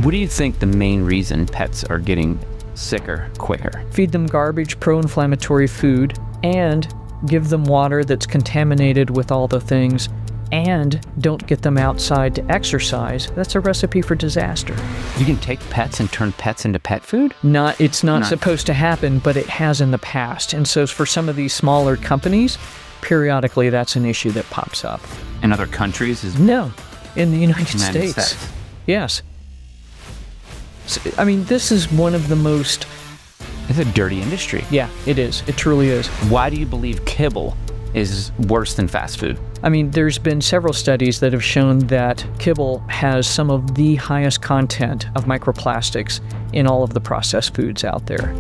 What do you think the main reason pets are getting sicker quicker? Feed them garbage, pro-inflammatory food, and give them water that's contaminated with all the things, and don't get them outside to exercise. That's a recipe for disaster. You can take pets and turn pets into pet food? It's not supposed to happen, but it has in the past. And so for some of these smaller companies, periodically that's an issue that pops up. In other countries? No, in the United States. Yes. So, I mean, this is one of the most... It's a dirty industry. Yeah, it is. It truly is. Why do you believe kibble is worse than fast food? I mean, there's been several studies that have shown that kibble has some of the highest content of microplastics in all of the processed foods out there.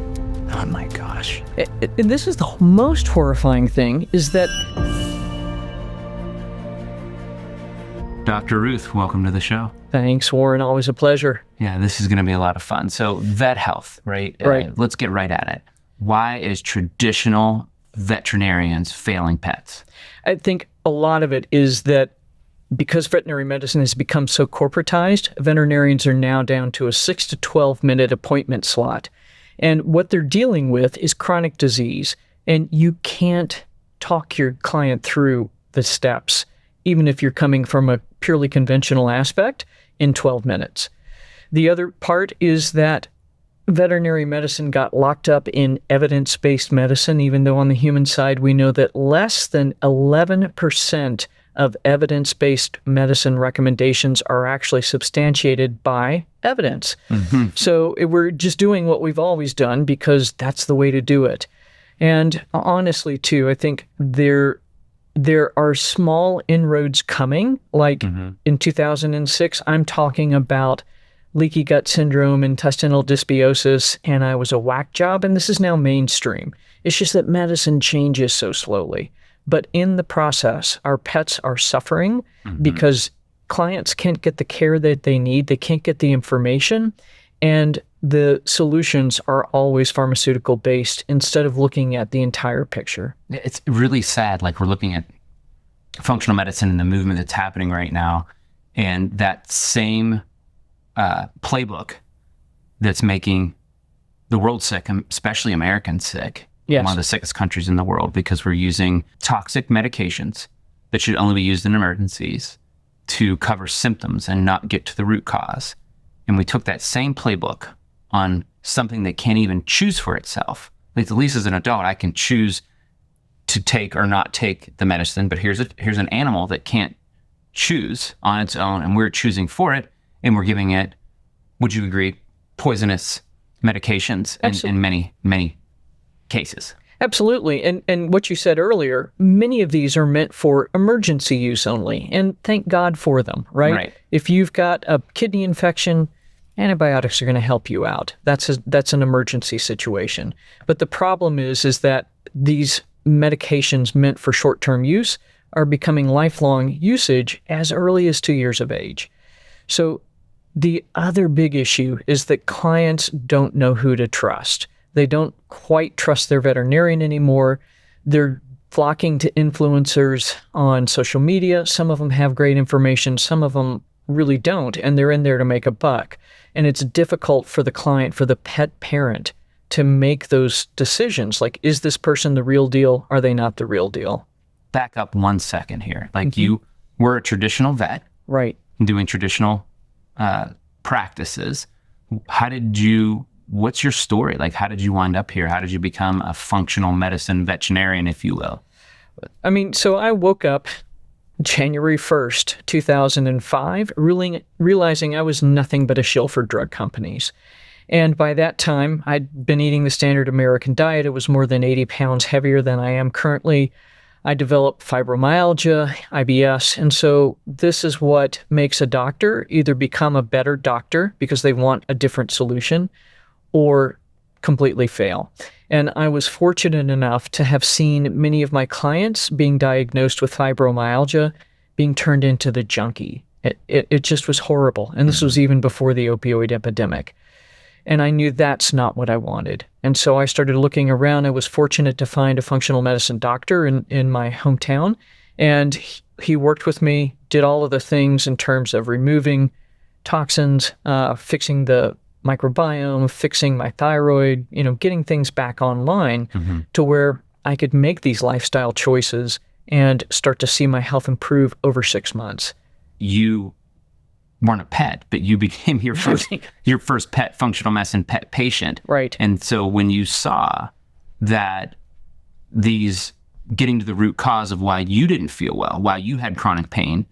Oh my gosh. And this is the most horrifying thing, is that... Dr. Ruth, welcome to the show. Thanks, Warren. Always a pleasure. Yeah, this is going to be a lot of fun. So vet health, right? Right. Let's get right at it. Why is traditional veterinarians failing pets? I think a lot of it is that because veterinary medicine has become so corporatized, veterinarians are now down to a 6 to 12 minute appointment slot. And what they're dealing with is chronic disease. And you can't talk your client through the steps, even if you're coming from a purely conventional aspect, in 12 minutes. The other part is that veterinary medicine got locked up in evidence-based medicine, even though on the human side we know that less than 11% of evidence-based medicine recommendations are actually substantiated by evidence. Mm-hmm. So we're just doing what we've always done because that's the way to do it. And honestly, too, I think there are small inroads coming. Like in 2006, I'm talking about leaky gut syndrome, intestinal dysbiosis, and I was a whack job, and this is now mainstream. It's just that medicine changes so slowly. But in the process, our pets are suffering because clients can't get the care that they need, they can't get the information, and the solutions are always pharmaceutical based instead of looking at the entire picture. It's really sad. Like, we're looking at functional medicine and the movement that's happening right now, and that same playbook that's making the world sick, especially Americans sick. Yes. One of the sickest countries in the world, because we're using toxic medications that should only be used in emergencies to cover symptoms and not get to the root cause. And we took that same playbook on something that can't even choose for itself. At least as an adult, I can choose to take or not take the medicine, but here's an animal that can't choose on its own, and we're choosing for it, and we're giving it, would you agree, poisonous medications in many, many cases. Absolutely. And what you said earlier, many of these are meant for emergency use only, and thank God for them, right? If you've got a kidney infection, antibiotics are going to help you out. That's an emergency situation. But the problem is that these medications meant for short-term use are becoming lifelong usage as early as 2 years of age. So the other big issue is that clients don't know who to trust. They don't quite trust their veterinarian anymore. They're flocking to influencers on social media. Some of them have great information. Some of them really don't, and they're in there to make a buck. And it's difficult for the client, for the pet parent, to make those decisions. Like, is this person the real deal? Are they not the real deal? Back up 1 second here. Like, you were a traditional vet. Right. Doing traditional practices. What's your story? Like, how did you wind up here? How did you become a functional medicine veterinarian, if you will? I mean, so I woke up January 1st, 2005, realizing I was nothing but a shill for drug companies. And by that time, I'd been eating the standard American diet. It was more than 80 pounds heavier than I am currently. I developed fibromyalgia, IBS, and so this is what makes a doctor either become a better doctor because they want a different solution, or completely fail. And I was fortunate enough to have seen many of my clients being diagnosed with fibromyalgia being turned into the junkie. It just was horrible. And this was even before the opioid epidemic. And I knew that's not what I wanted. And so I started looking around. I was fortunate to find a functional medicine doctor in my hometown. And he worked with me, did all of the things in terms of removing toxins, fixing the microbiome, fixing my thyroid, getting things back online to where I could make these lifestyle choices and start to see my health improve over 6 months. You weren't a pet, but you became your first pet functional medicine pet patient. Right. And so when you saw that these getting to the root cause of why you didn't feel well, why you had chronic pain,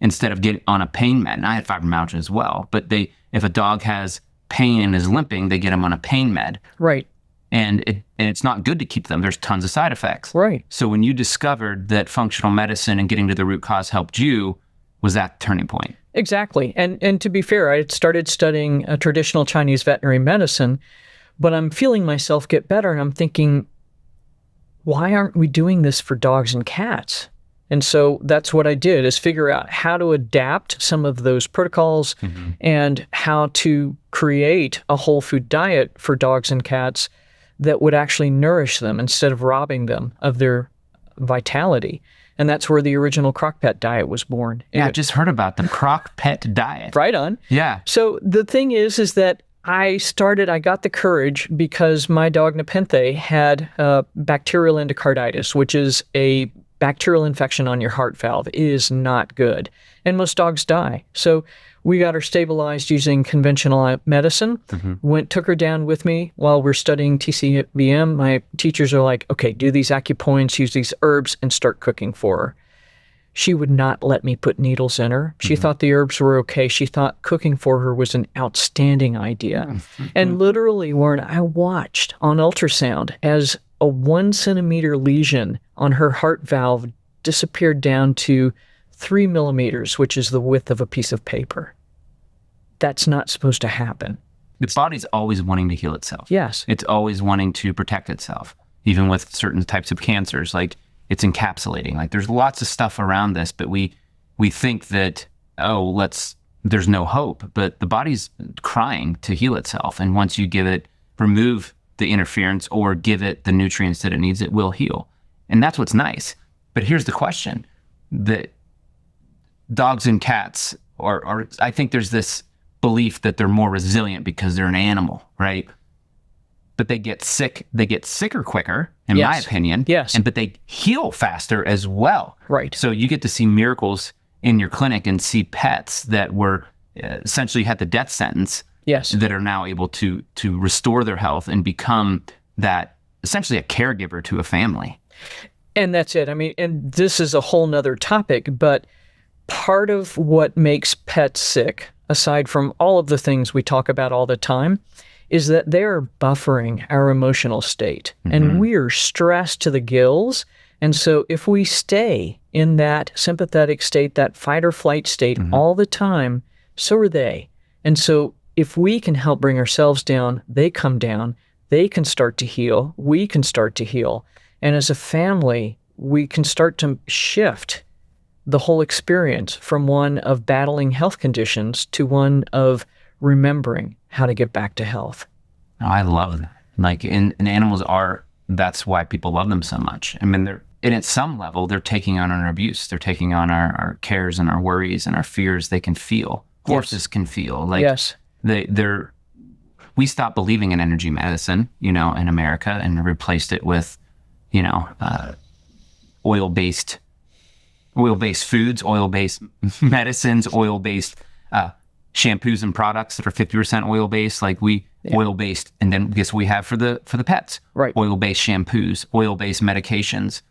instead of getting on a pain med, and I had fibromyalgia as well, but if a dog has pain and is limping, they get them on a pain med. Right. And it's not good to keep them. There's tons of side effects. Right. So when you discovered that functional medicine and getting to the root cause helped you, was that the turning point? Exactly. And to be fair, I had started studying traditional Chinese veterinary medicine, but I'm feeling myself get better, and I'm thinking, why aren't we doing this for dogs and cats? And so that's what I did, is figure out how to adapt some of those protocols and how to create a whole food diet for dogs and cats that would actually nourish them instead of robbing them of their vitality. And that's where the original Crock-Pot diet was born. Yeah, I just heard about the Crock-Pot diet. Right on. Yeah. So the thing is that I got the courage because my dog Nepenthe had bacterial endocarditis, which is a bacterial infection on your heart valve. It is not good. And most dogs die. So we got her stabilized using conventional medicine. Took her down with me while we're studying TCVM. My teachers are like, okay, do these acupoints, use these herbs, and start cooking for her. She would not let me put needles in her. She thought the herbs were okay. She thought cooking for her was an outstanding idea. And literally, Warren, I watched on ultrasound as a 1 centimeter lesion on her heart valve disappeared down to 3 millimeters, which is the width of a piece of paper. That's not supposed to happen. The body's always wanting to heal itself. Yes. It's always wanting to protect itself, even with certain types of cancers. Like, it's encapsulating. Like, there's lots of stuff around this, but we think that, there's no hope. But the body's crying to heal itself. And once you remove the interference or give it the nutrients that it needs, it will heal. And that's what's nice. But here's the question. That dogs and cats are I think there's this belief that they're more resilient because they're an animal, right? But they get sicker quicker, in my opinion. Yes. But they heal faster as well. Right. So you get to see miracles in your clinic and see pets that were essentially had the death sentence. Yes. That are now able to restore their health and become that essentially a caregiver to a family. And that's it. I mean, and this is a whole nother topic, but part of what makes pets sick, aside from all of the things we talk about all the time, is that they're buffering our emotional state. And we're stressed to the gills. And so if we stay in that sympathetic state, that fight or flight state all the time, so are they. And so if we can help bring ourselves down, they come down, they can start to heal, we can start to heal. And as a family, we can start to shift the whole experience from one of battling health conditions to one of remembering how to get back to health. Oh, I love that. Like, and animals that's why people love them so much. I mean, at some level, they're taking on our abuse. They're taking on our cares and our worries and our fears. They can feel. Horses can feel. Like, yes. We stopped believing in energy medicine, in America, and replaced it with, oil-based foods, oil-based medicines, oil-based shampoos and products that are 50% oil-based, oil-based, and then guess what we have for the pets? Right. Oil-based shampoos, oil-based medications,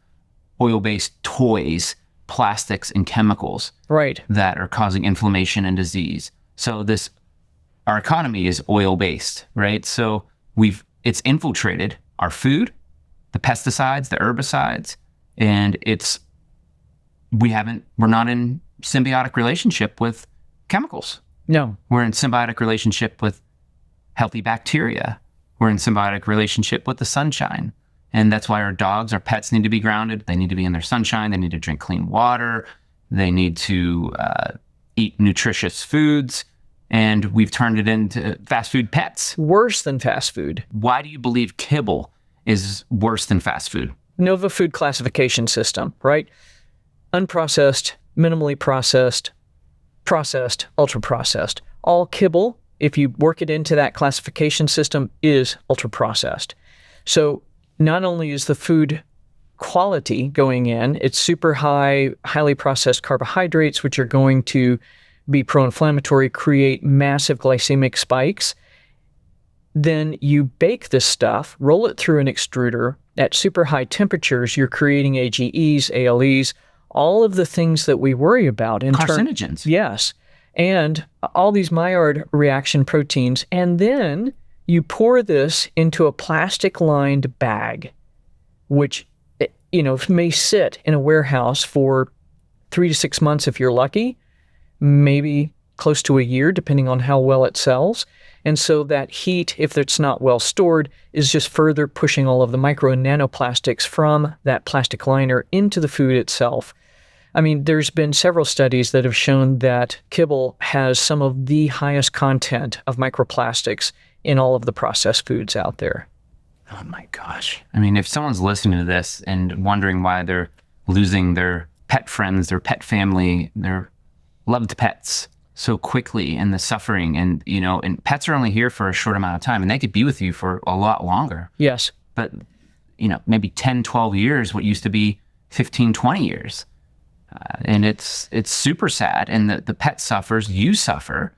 oil-based toys, plastics and chemicals. Right. That are causing inflammation and disease. So our economy is oil-based, right? So it's infiltrated our food, the pesticides, the herbicides, and we're not in symbiotic relationship with chemicals. No. We're in symbiotic relationship with healthy bacteria. We're in symbiotic relationship with the sunshine. And that's why our dogs, our pets need to be grounded. They need to be in their sunshine. They need to drink clean water. They need to eat nutritious foods. And we've turned it into fast food pets. Worse than fast food. Why do you believe kibble is worse than fast food? Nova food classification system, right? Unprocessed, minimally processed, processed, ultra-processed. all kibble, if you work it into that classification system, is ultra-processed. So not only is the food quality going in, it's super high, highly processed carbohydrates, which are going to be pro-inflammatory, create massive glycemic spikes. Then you bake this stuff, roll it through an extruder at super high temperatures. You're creating AGEs, ALEs, all of the things that we worry about. Carcinogens. Yes. And all these Maillard reaction proteins. And then you pour this into a plastic-lined bag, which may sit in a warehouse for 3 to 6 months if you're lucky, maybe close to a year, depending on how well it sells. And so that heat, if it's not well stored, is just further pushing all of the micro and nanoplastics from that plastic liner into the food itself. I mean, there's been several studies that have shown that kibble has some of the highest content of microplastics in all of the processed foods out there. Oh my gosh. I mean, if someone's listening to this and wondering why they're losing their pet friends, their pet family, their loved pets so quickly, and the suffering, and pets are only here for a short amount of time, and they could be with you for a lot longer. Yes. But, maybe 10, 12 years, what used to be 15, 20 years. And it's super sad. And the pet suffers, you suffer.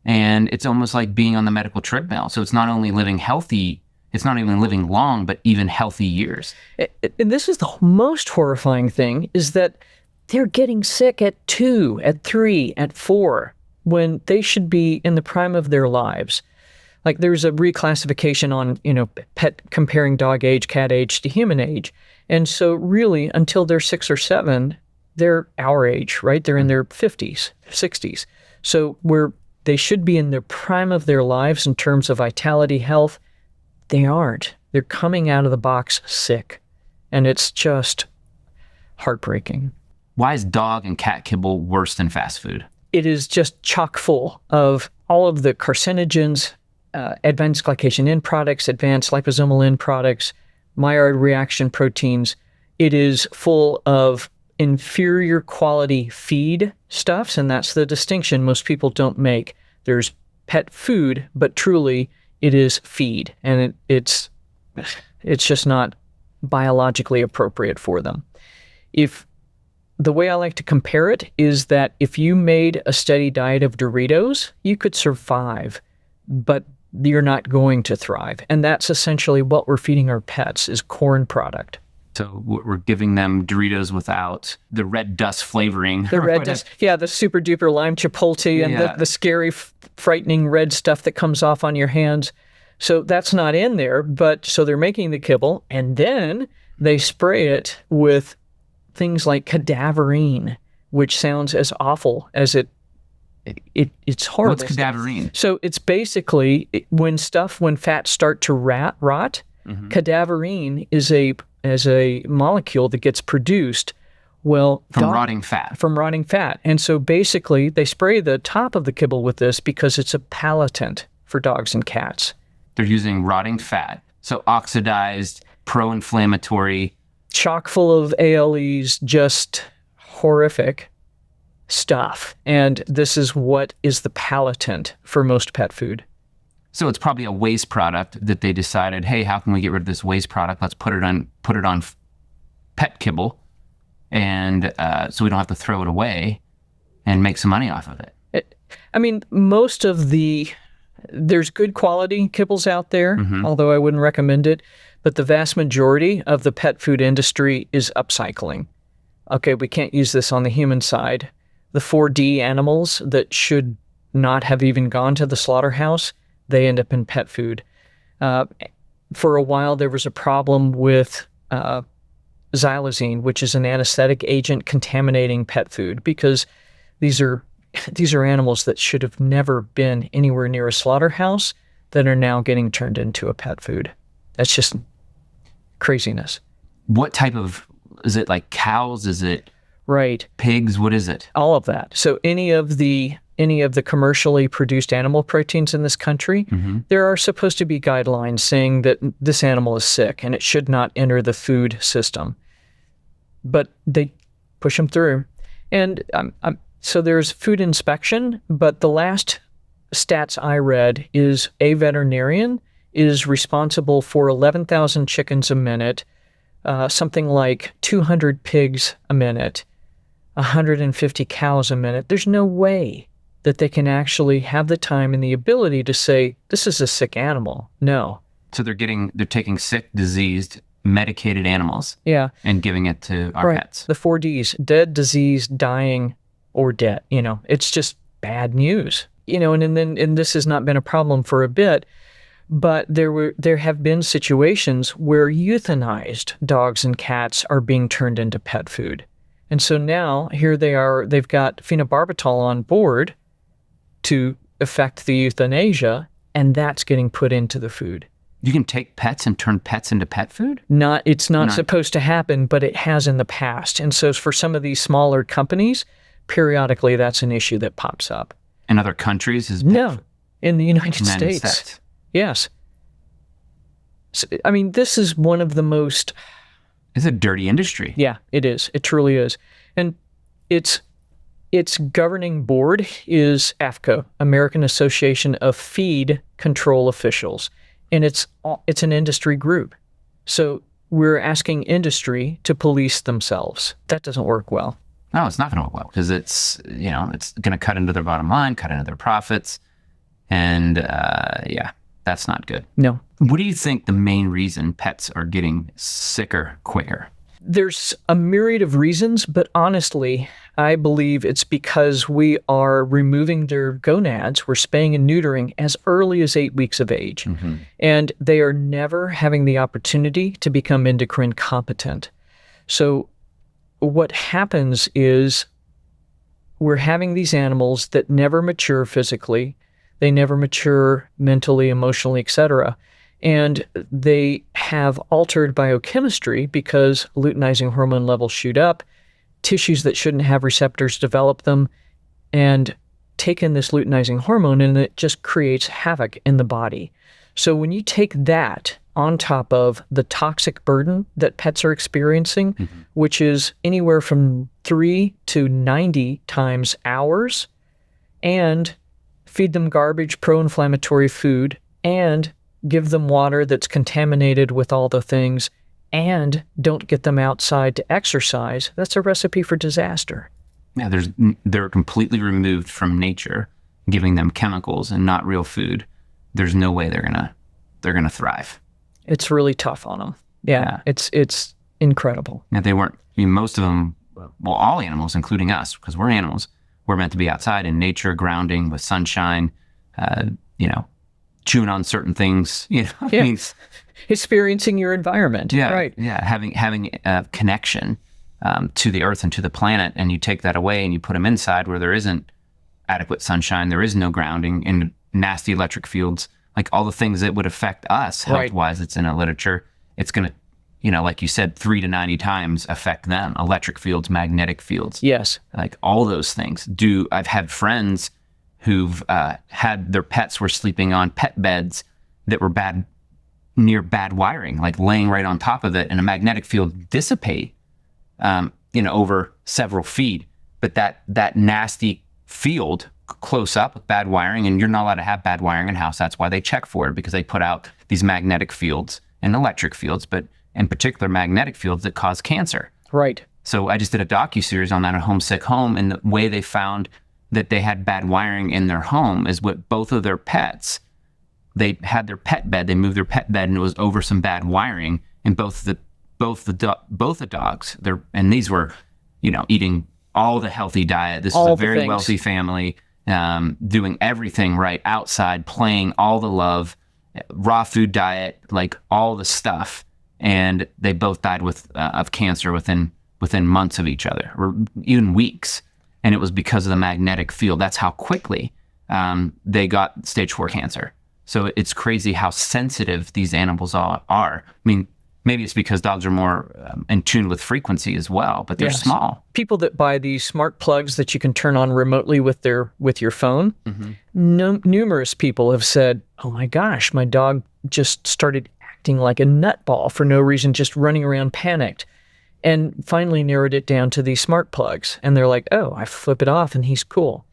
And it's almost like being on the medical treadmill. So it's not only living healthy, it's not even living long, but even healthy years. And this is the most horrifying thing, is that they're getting sick at 2, at 3, at 4, when they should be in the prime of their lives. Like there's a reclassification on, pet comparing dog age, cat age to human age. And so really until they're 6 or 7, they're our age, right? They're in their 50s, 60s. So they should be in the prime of their lives in terms of vitality, health. They aren't. They're coming out of the box sick. And it's just heartbreaking. Why is dog and cat kibble worse than fast food? It is just chock full of all of the carcinogens, advanced glycation end products, advanced liposomal end products, Maillard reaction proteins. It is full of inferior quality feed stuffs, and that's the distinction most people don't make. There's pet food, but truly it is feed, and it's just not biologically appropriate for them. The way I like to compare it is that if you made a steady diet of Doritos, you could survive, but you're not going to thrive. And that's essentially what we're feeding our pets, is corn product. So we're giving them Doritos without the red dust flavoring. The red dust, yeah, the super duper lime chipotle and the scary, frightening red stuff that comes off on your hands. So that's not in there, but so they're making the kibble, and then they spray it with things like cadaverine, which sounds as awful as it's horrible. What's cadaverine? So it's basically when fats start to rot, mm-hmm. Cadaverine is a molecule that gets produced, from rotting fat. From rotting fat. And so basically they spray the top of the kibble with this because it's a palliatant for dogs and cats. They're using rotting fat, so oxidized, pro-inflammatory, chock full of ALEs, just horrific stuff. And this is what is the palliatant for most pet food. So it's probably a waste product that they decided, hey, how can we get rid of this waste product? Let's put it on pet kibble, and so we don't have to throw it away and make some money off of it. Most of there's good quality kibbles out there, mm-hmm. although I wouldn't recommend it. But the vast majority of the pet food industry is upcycling. Okay, we can't use this on the human side. The 4D animals that should not have even gone to the slaughterhouse, they end up in pet food. For a while, there was a problem with xylazine, which is an anesthetic agent contaminating pet food, because these are animals that should have never been anywhere near a slaughterhouse that are now getting turned into a pet food. That's just craziness. What type of, is it like cows? Is it right? Pigs? What is it? All of that. So any of the commercially produced animal proteins in this country, mm-hmm. there are supposed to be guidelines saying that this animal is sick and it should not enter the food system. But they push them through. And so there's food inspection, but the last stats I read is a veterinarian is responsible for 11,000 chickens a minute, something like 200 pigs a minute, 150 cows a minute. There's no way that they can actually have the time and the ability to say, this is a sick animal. No. So they're taking sick, diseased, medicated animals, Yeah. and giving it to our Right. pets. The 4Ds, dead, diseased, dying, or dead. It's just bad news. And this has not been a problem for a bit, but there have been situations where euthanized dogs and cats are being turned into pet food. And so now here they are, they've got phenobarbital on board to affect the euthanasia, and that's getting put into the food. You can take pets and turn pets into pet food? It's not supposed to happen, but it has in the past. And so for some of these smaller companies, periodically that's an issue that pops up. In other countries? No, in the United States. Yes. So, this is one of the most... It's a dirty industry. Yeah, it is. It truly is. And its governing board is AAFCO, American Association of Feed Control Officials. And it's an industry group. So we're asking industry to police themselves. That doesn't work well. No, it's not going to work well because it's going to cut into their bottom line, cut into their profits. And that's not good. No. What do you think the main reason pets are getting sicker quicker? There's a myriad of reasons, but honestly, I believe it's because we are removing their gonads. We're spaying and neutering as early as 8 weeks of age. Mm-hmm. And they are never having the opportunity to become endocrine competent. So what happens is we're having these animals that never mature physically. They never mature mentally, emotionally, etc. And they have altered biochemistry because luteinizing hormone levels shoot up, tissues that shouldn't have receptors develop them, and take in this luteinizing hormone, and it just creates havoc in the body. So when you take that on top of the toxic burden that pets are experiencing, mm-hmm. which is anywhere from 3 to 90 times hours, and feed them garbage, pro-inflammatory food, and give them water that's contaminated with all the things, and don't get them outside to exercise, that's a recipe for disaster. Yeah, they're completely removed from nature, giving them chemicals and not real food. There's no way they're gonna thrive. It's really tough on them. Yeah. It's incredible. Yeah, they weren't. Most of them, well, all animals, including us, because we're animals, we're meant to be outside in nature, grounding with sunshine. Chewing on certain things, Yeah. Experiencing your environment. Yeah, right. Yeah, having a connection to the earth and to the planet, and you take that away and you put them inside where there isn't adequate sunshine, there is no grounding, in nasty electric fields, like all the things that would affect us health-wise. It's in the literature. It's going to, like you said, 3 to 90 times affect them. Electric fields, magnetic fields. Yes. Like all those things. I've had friends who've had their pets were sleeping on pet beds that were near bad wiring, like laying right on top of it, and a magnetic field dissipate, over several feet. But that nasty field close up with bad wiring, and you're not allowed to have bad wiring in house. That's why they check for it, because they put out these magnetic fields and electric fields, but in particular magnetic fields that cause cancer. Right. So I just did a docuseries on that, a home sick home, and the way they found that they had bad wiring in their home is with both of their pets. They had their pet bed. They moved their pet bed, and it was over some bad wiring. And both the dogs, and these were, eating all the healthy diet. This was a very wealthy family, doing everything right outside, playing all the love, raw food diet, like all the stuff. And they both died of cancer within months of each other, or even weeks. And it was because of the magnetic field. That's how quickly they got stage 4 cancer. So it's crazy how sensitive these animals are. I mean, maybe it's because dogs are more in tune with frequency as well, but they're small. People that buy these smart plugs that you can turn on remotely with your phone, mm-hmm. Numerous people have said, oh my gosh, my dog just started acting like a nutball for no reason, just running around panicked. And finally narrowed it down to these smart plugs. And they're like, oh, I flip it off and he's cool.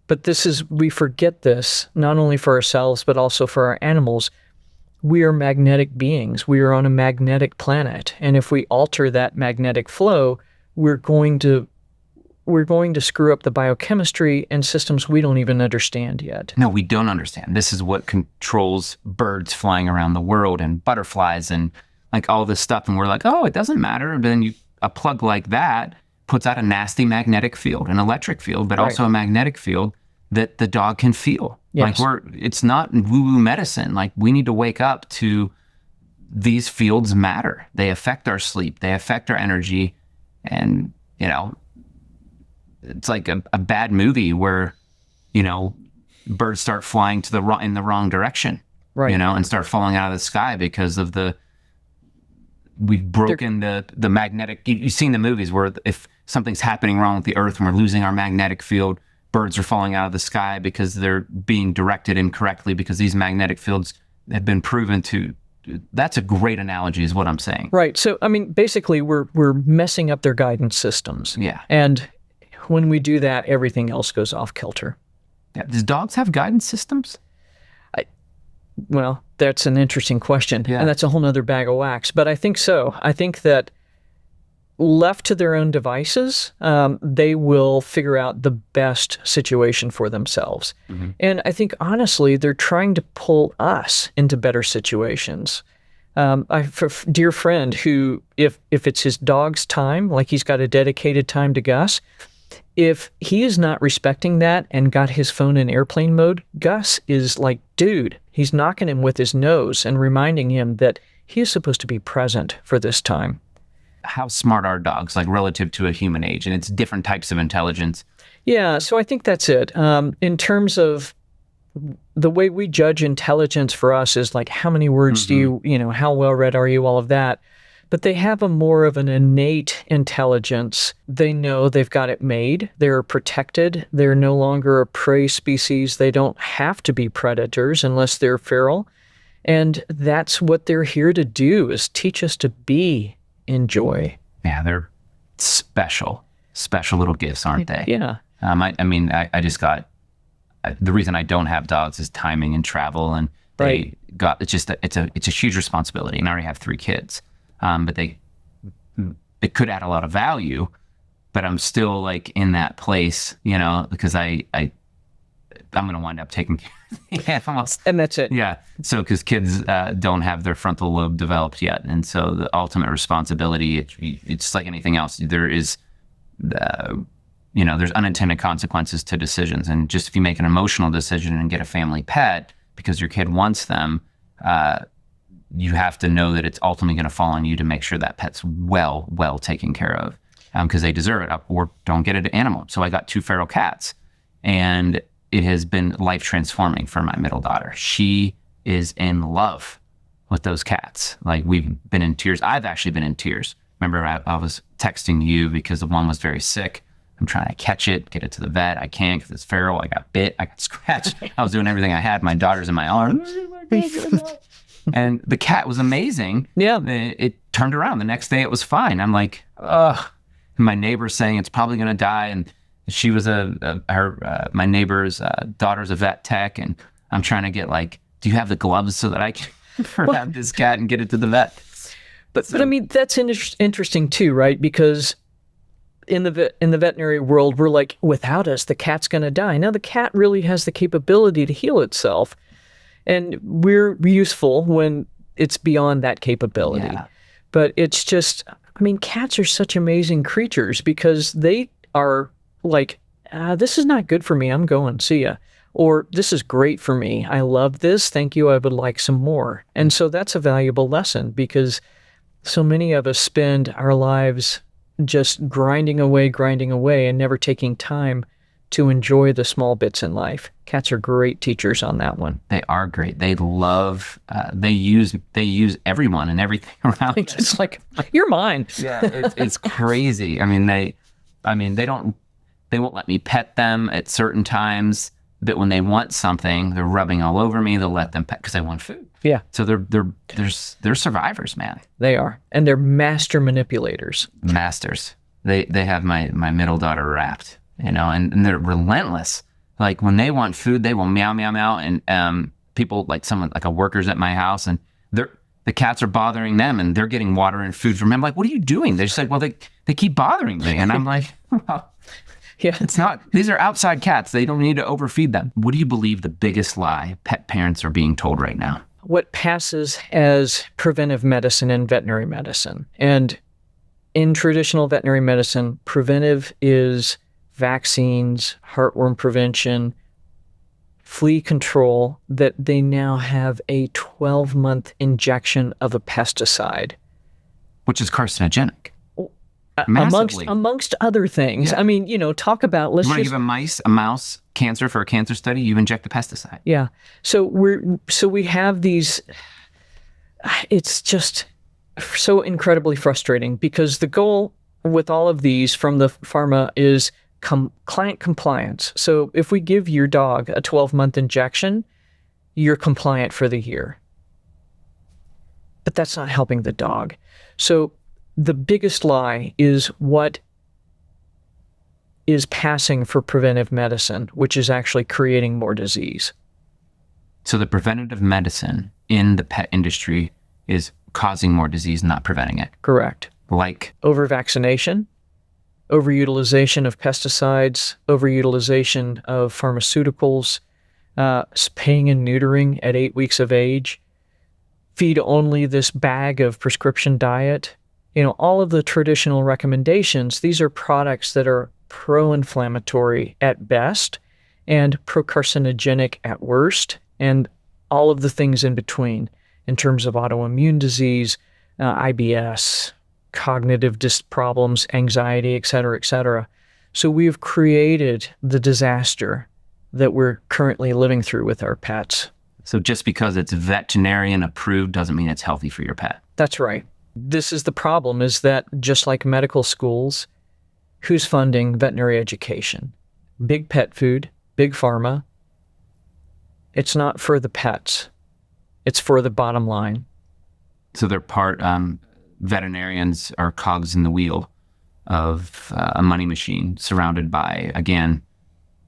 But we forget this, not only for ourselves, but also for our animals. We are magnetic beings. We are on a magnetic planet. And if we alter that magnetic flow, we're going to screw up the biochemistry and systems we don't even understand yet. No, we don't understand. This is what controls birds flying around the world and butterflies and like all this stuff. And we're like, oh, it doesn't matter. But then a plug like that puts out a nasty magnetic field, an electric field, but also a magnetic field that the dog can feel. Yes. Like it's not woo-woo medicine. Like we need to wake up to these fields matter. They affect our sleep. They affect our energy. And, it's like a bad movie where, birds start flying in the wrong direction, right? And start falling out of the sky because of we've broken the magnetic. You've seen the movies where if something's happening wrong with the earth and we're losing our magnetic field, birds are falling out of the sky because they're being directed incorrectly because these magnetic fields have been proven to. That's a great analogy is what I'm saying. Right. So, basically we're messing up their guidance systems. Yeah. And when we do that, everything else goes off kilter. Yeah. Does dogs have guidance systems? Well, that's an interesting question. Yeah. And that's a whole nother bag of wax. But I think so. I think that left to their own devices, they will figure out the best situation for themselves. Mm-hmm. And I think, honestly, they're trying to pull us into better situations. I have a dear friend who, if it's his dog's time, like he's got a dedicated time to Gus, if he is not respecting that and got his phone in airplane mode, Gus is like, dude, he's knocking him with his nose and reminding him that he is supposed to be present for this time. How smart are dogs, like relative to a human age? And it's different types of intelligence. Yeah, so I think that's it. In terms of the way we judge intelligence for us is like, how many words do you, how well read are you, all of that. But they have a more of an innate intelligence. They know they've got it made. They're protected. They're no longer a prey species. They don't have to be predators unless they're feral. And that's what they're here to do, is teach us to be in joy. Yeah, they're special little gifts, aren't they? Yeah. I just got, the reason I don't have dogs is timing and travel, and it's a huge responsibility. And I already have 3 kids. But it could add a lot of value, but I'm still like in that place, because I'm going to wind up taking care of the animals. And that's it. Yeah. So, because kids don't have their frontal lobe developed yet. And so the ultimate responsibility, it's like anything else. There is, there's unintended consequences to decisions. And just if you make an emotional decision and get a family pet because your kid wants them, you have to know that it's ultimately going to fall on you to make sure that pet's well taken care of, because they deserve it, or don't get an animal. So I got 2 feral cats, and it has been life transforming for my middle daughter. She is in love with those cats. Like, we've been in tears. I've actually been in tears. Remember, I was texting you because the one was very sick. I'm trying to catch it, get it to the vet. I can't because it's feral. I got bit. I got scratched. I was doing everything I had. My daughter's in my arms. And the cat was amazing. Yeah. It turned around. The next day it was fine. I'm like, ugh. And my neighbor's saying it's probably going to die. And she was my neighbor's daughter's a vet tech. And I'm trying to get do you have the gloves so that I can have this cat and get it to the vet? But that's interesting too, right? Because in the veterinary world, we're like, without us, the cat's going to die. Now the cat really has the capability to heal itself. And we're useful when it's beyond that capability. Yeah. But it's just, cats are such amazing creatures because they are like, this is not good for me. I'm going, see ya. Or this is great for me. I love this. Thank you. I would like some more. And so that's a valuable lesson, because so many of us spend our lives just grinding away and never taking time to enjoy the small bits in life. Cats are great teachers on that one. They are great. They love, they use everyone and everything around. It's like, you're mine. Yeah, it's crazy. They won't let me pet them at certain times, but when they want something, they're rubbing all over me. They'll let them pet because they want food. Yeah. So they're survivors, man. They are. And they're master manipulators. Masters. They have my middle daughter wrapped. And they're relentless. Like when they want food, they will meow, meow, meow. And people like someone like a workers at my house, and the cats are bothering them, and they're getting water and food from them. I'm like, what are you doing? They're just like, well, they keep bothering me. And I'm like, well, Yeah. it's not, these are outside cats. They don't need to overfeed them. What do you believe the biggest lie pet parents are being told right now? What passes as preventive medicine in veterinary medicine. And in traditional veterinary medicine, preventive is vaccines, heartworm prevention, flea control, that they now have a 12-month injection of a pesticide. Which is carcinogenic. Amongst other things. Yeah. I mean, talk about, You want to give a mouse cancer for a cancer study, you inject the pesticide. Yeah. So we have these, it's just so incredibly frustrating, because the goal with all of these from the pharma is client compliance. So if we give your dog a 12-month injection, you're compliant for the year. But that's not helping the dog. So the biggest lie is what is passing for preventive medicine, which is actually creating more disease. So the preventative medicine in the pet industry is causing more disease, not preventing it. Correct. Like Over-vaccination, overutilization of pesticides, overutilization of pharmaceuticals, spaying and neutering at 8 weeks of age, feed only this bag of prescription diet. All of the traditional recommendations, these are products that are pro-inflammatory at best and pro-carcinogenic at worst, and all of the things in between in terms of autoimmune disease, IBS, cognitive problems, anxiety, et cetera, et cetera. So we've created the disaster that we're currently living through with our pets. So just because it's veterinarian approved doesn't mean it's healthy for your pet. That's right. This is the problem, is that just like medical schools, who's funding veterinary education? Big pet food, big pharma. It's not for the pets. It's for the bottom line. So they're veterinarians are cogs in the wheel of a money machine surrounded by, again,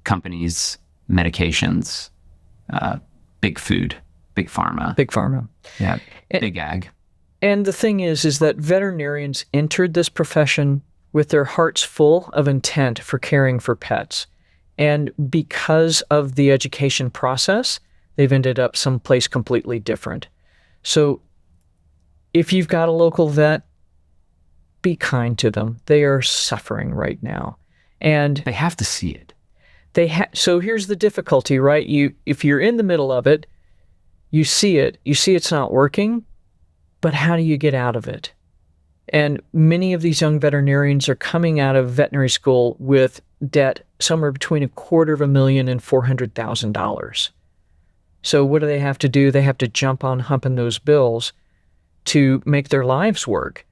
companies, medications, big food, big pharma. Big pharma. Yeah, big ag. And the thing is that veterinarians entered this profession with their hearts full of intent for caring for pets. And because of the education process, they've ended up someplace completely different. So if you've got a local vet, be kind to them. They are suffering right now. And they have to see it. So here's the difficulty, right? If you're in the middle of it, you see it's not working, but how do you get out of it? And many of these young veterinarians are coming out of veterinary school with debt somewhere between $250,000 and $400,000. So what do they have to do? They have to jump on humping those bills to make their lives work.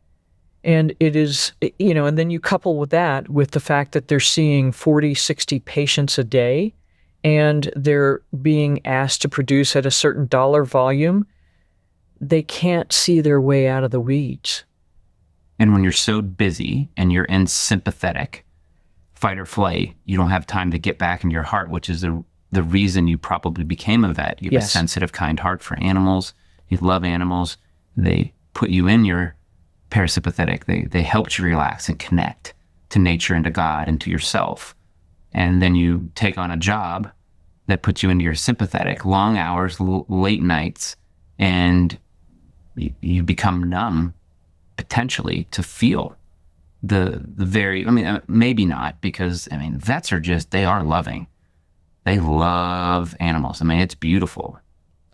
And it is, and then you couple with that with the fact that they're seeing 40, 60 patients a day, and they're being asked to produce at a certain dollar volume. They can't see their way out of the weeds. And when you're so busy and you're in sympathetic fight or flight, you don't have time to get back in your heart, which is the reason you probably became a vet. You have a sensitive, kind heart for animals. You love animals. They put you in your parasympathetic. They helped you relax and connect to nature and to God and to yourself. And then you take on a job that puts you into your sympathetic, long hours, late nights, and you become numb potentially to feel the very, maybe not, because vets are they are loving. They love animals. It's beautiful.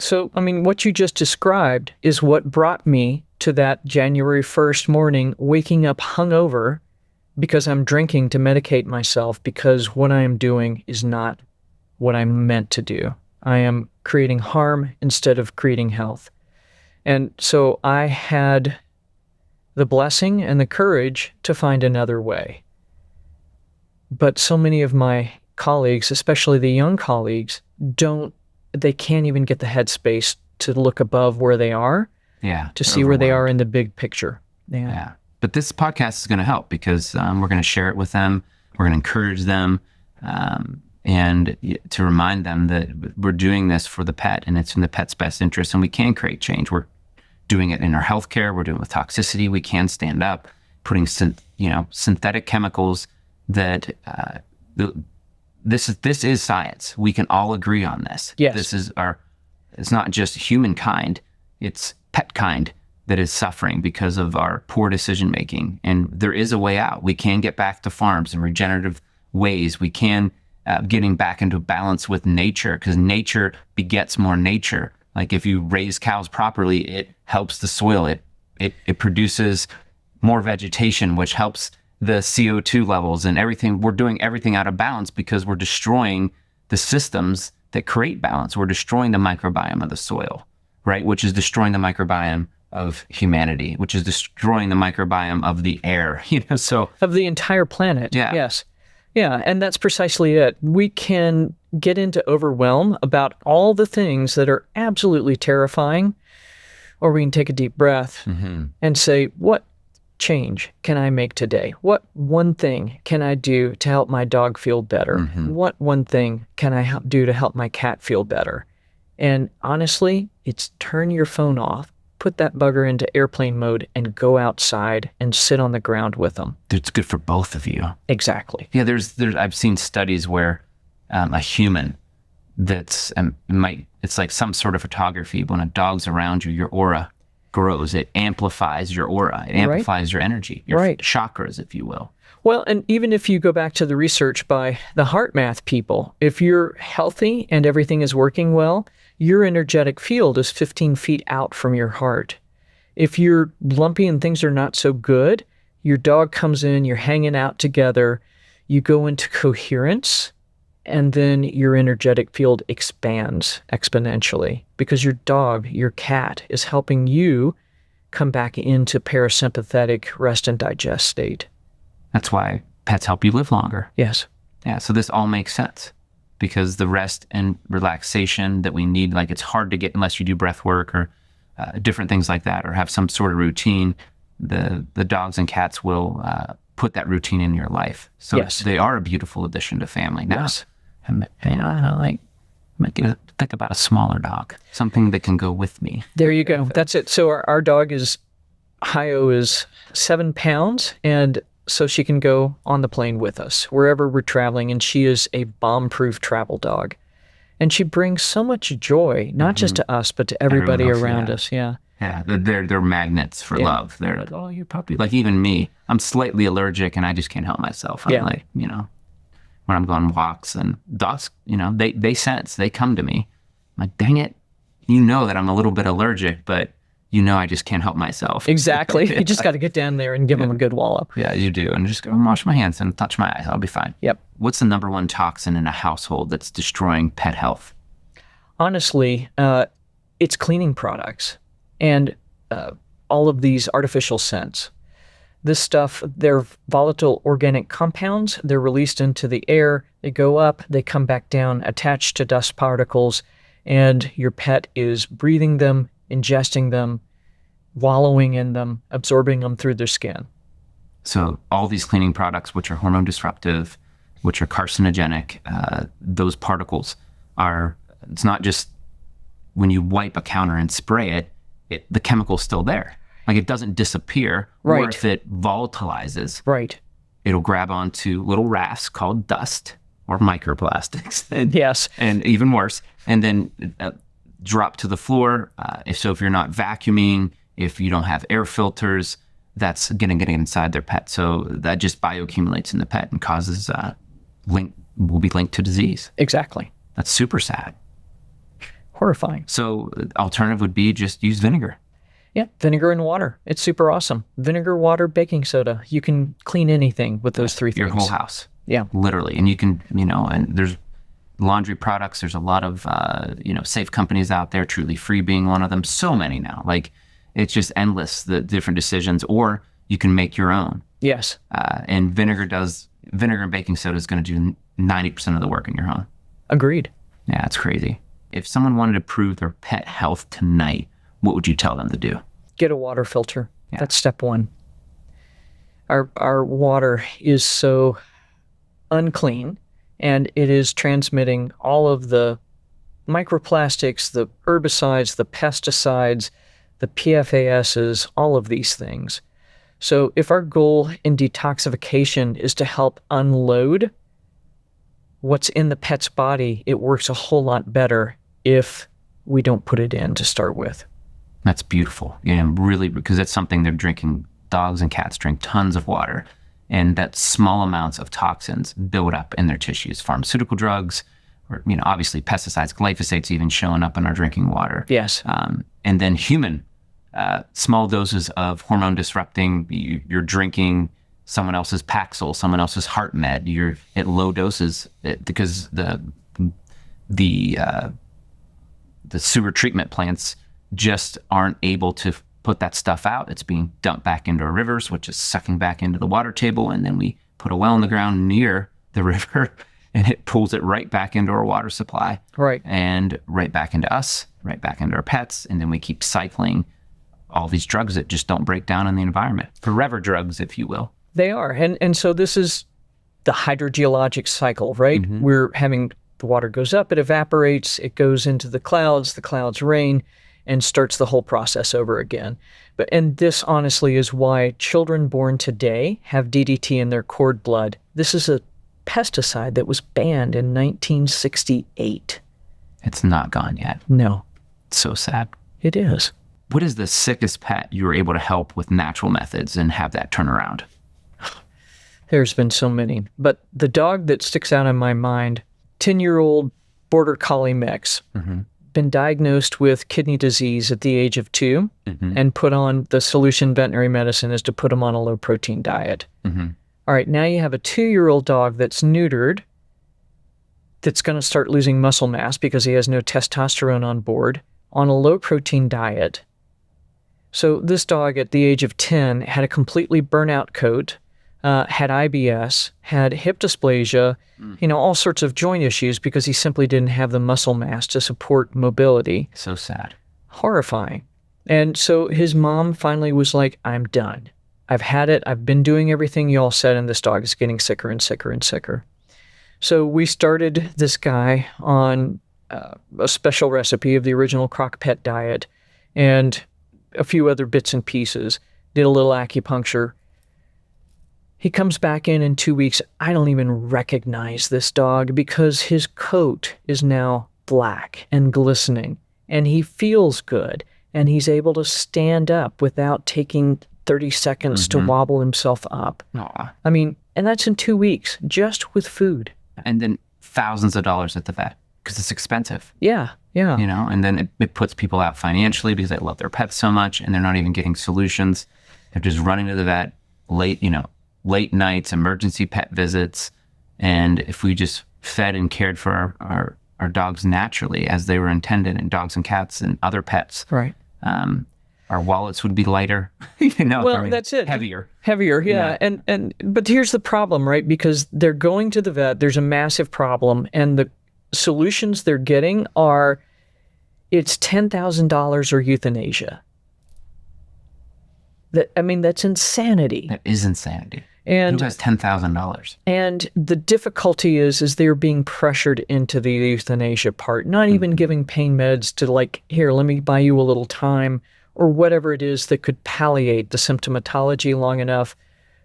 So, what you just described is what brought me to that January 1st morning, waking up hungover because I'm drinking to medicate myself, because what I am doing is not what I'm meant to do. I am creating harm instead of creating health. And so I had the blessing and the courage to find another way. But so many of my colleagues, especially the young colleagues, they can't even get the headspace to look above where they are, to see where they are in the big picture. Yeah. But this podcast is going to help, because we're going to share it with them. We're going to encourage them. and to remind them that we're doing this for the pet and it's in the pet's best interest, and we can create change. We're doing it in our healthcare. We're doing it with toxicity. We can stand up, putting synthetic chemicals that this is science. We can all agree on this. Yes. This is it's not just humankind, it's pet kind that is suffering because of our poor decision making. And there is a way out. We can get back to farms and regenerative ways. We can getting back into balance with nature, because nature begets more nature. Like if you raise cows properly, it helps the soil. It produces more vegetation, which helps the CO2 levels and everything. We're doing everything out of balance because we're destroying the systems that create balance. We're destroying the microbiome of the soil, right? Which is destroying the microbiome of humanity, which is destroying the microbiome of the air, so. Of the entire planet. Yeah. Yes. Yeah, and that's precisely it. We can get into overwhelm about all the things that are absolutely terrifying, or we can take a deep breath and say, what change can I make today? What one thing can I do to help my dog feel better? What one thing can I do to help my cat feel better? And honestly, it's turn your phone off, put that bugger into airplane mode, and go outside and sit on the ground with them. It's good for both of you. Exactly. Yeah, there's I've seen studies where a human that's it's like some sort of photography. When a dog's around you, your aura grows. It amplifies your aura. It amplifies your energy, your chakras, if you will. Well, and even if you go back to the research by the heart math people, if you're healthy and everything is working well, your energetic field is 15 feet out from your heart. If you're lumpy and things are not so good, your dog comes in, you're hanging out together, you go into coherence, and then your energetic field expands exponentially because your dog, your cat, is helping you come back into parasympathetic rest and digest state. That's why pets help you live longer. Yes. Yeah, so this all makes sense because the rest and relaxation that we need, like it's hard to get unless you do breath work or different things like that, or have some sort of routine. The dogs and cats will put that routine in your life. So they are a beautiful addition to family. Now, I might think about a smaller dog, something that can go with me. There you go. That's it. So our dog Hayo is 7 pounds, and so she can go on the plane with us wherever we're traveling, and she is a bomb-proof travel dog. And she brings so much joy, not just to us, but to everybody around us. Yeah. Yeah, they're magnets for love. They're like, oh, you puppy. Like even me, I'm slightly allergic and I just can't help myself. I'm like, when I'm going on walks and dogs, they sense, they come to me. I'm like, dang it. You know that I'm a little bit allergic, but I just can't help myself. Exactly. You just got to get down there and give them a good wallop. Yeah, you do. And just go and wash my hands and touch my eyes. I'll be fine. Yep. What's the number one toxin in a household that's destroying pet health? Honestly, it's cleaning products and all of these artificial scents. This stuff, they're volatile organic compounds. They're released into the air. They go up, they come back down, attached to dust particles, and your pet is breathing them, ingesting them, wallowing in them, absorbing them through their skin. So all these cleaning products, which are hormone disruptive, which are carcinogenic, those particles it's not just when you wipe a counter and spray it, the chemical's still there. Like it doesn't disappear. Right. Or if it volatilizes, right, it'll grab onto little rafts called dust or microplastics. And even worse. And then drop to the floor. If you're not vacuuming, if you don't have air filters, that's getting inside their pet. So that just bioaccumulates in the pet and causes will be linked to disease. Exactly. That's super sad. Horrifying. So alternative would be just use vinegar. Yeah, vinegar and water. It's super awesome. Vinegar, water, baking soda. You can clean anything with those three things. Your whole house. Yeah. Literally. And you can, and there's laundry products. There's a lot of, safe companies out there, Truly Free being one of them. So many now. Like, it's just endless, the different decisions. Or you can make your own. Yes. And vinegar and baking soda is going to do 90% of the work in your home. Agreed. Yeah, it's crazy. If someone wanted to prove their pet health tonight, what would you tell them to do? Get a water filter. Yeah. That's step one. Our water is so unclean and it is transmitting all of the microplastics, the herbicides, the pesticides, the PFASs, all of these things. So if our goal in detoxification is to help unload what's in the pet's body, it works a whole lot better if we don't put it in to start with. That's beautiful. Really, because it's something they're drinking. Dogs and cats drink tons of water, and that small amounts of toxins build up in their tissues. Pharmaceutical drugs, or obviously pesticides, glyphosate's even showing up in our drinking water. Yes. And then human, small doses of hormone disrupting. You're drinking someone else's Paxil, someone else's heart med. You're at low doses because the sewer treatment plants just aren't able to put that stuff out. It's being dumped back into our rivers, which is sucking back into the water table. And then we put a well in the ground near the river, and it pulls it right back into our water supply. Right. And right back into us, right back into our pets. And then we keep cycling all these drugs that just don't break down in the environment. Forever drugs, if you will. They are. And so this is the hydrogeologic cycle, right? Mm-hmm. We're having the water goes up, it evaporates, it goes into the clouds rain, and starts the whole process over again. And this honestly is why children born today have DDT in their cord blood. This is a pesticide that was banned in 1968. It's not gone yet. No. It's so sad. It is. What is the sickest pet you were able to help with natural methods and have that turn around? There's been so many. But the dog that sticks out in my mind, 10-year-old border collie mix, been diagnosed with kidney disease at the age of 2, and put on the solution veterinary medicine is to put him on a low-protein diet. All right, now you have a 2-year-old dog that's neutered, that's going to start losing muscle mass because he has no testosterone on board, on a low-protein diet. So this dog at the age of 10 had a completely burnout coat, had IBS, had hip dysplasia, all sorts of joint issues because he simply didn't have the muscle mass to support mobility. So sad. Horrifying. And so his mom finally was like, I'm done. I've had it. I've been doing everything you all said, and this dog is getting sicker and sicker and sicker. So we started this guy on a special recipe of the original Crock Pet diet and a few other bits and pieces, did a little acupuncture. He comes back in 2 weeks. I don't even recognize this dog because his coat is now black and glistening, and he feels good, and he's able to stand up without taking 30 seconds to wobble himself up. Aw. I mean, and that's in 2 weeks, just with food. And then thousands of dollars at the vet because it's expensive. Yeah. And then it puts people out financially because they love their pets so much, and they're not even getting solutions. They're just running to the vet late nights, emergency pet visits. And if we just fed and cared for our dogs naturally as they were intended, and dogs and cats and other pets, Right. Our wallets would be lighter. Well, that's it. Heavier, yeah. But here's the problem, right? Because they're going to the vet, there's a massive problem, and the solutions they're getting are, it's $10,000 or euthanasia. That's insanity. That is insanity. And who has $10,000? And the difficulty is they're being pressured into the euthanasia part, not even giving pain meds to here, let me buy you a little time, or whatever it is that could palliate the symptomatology long enough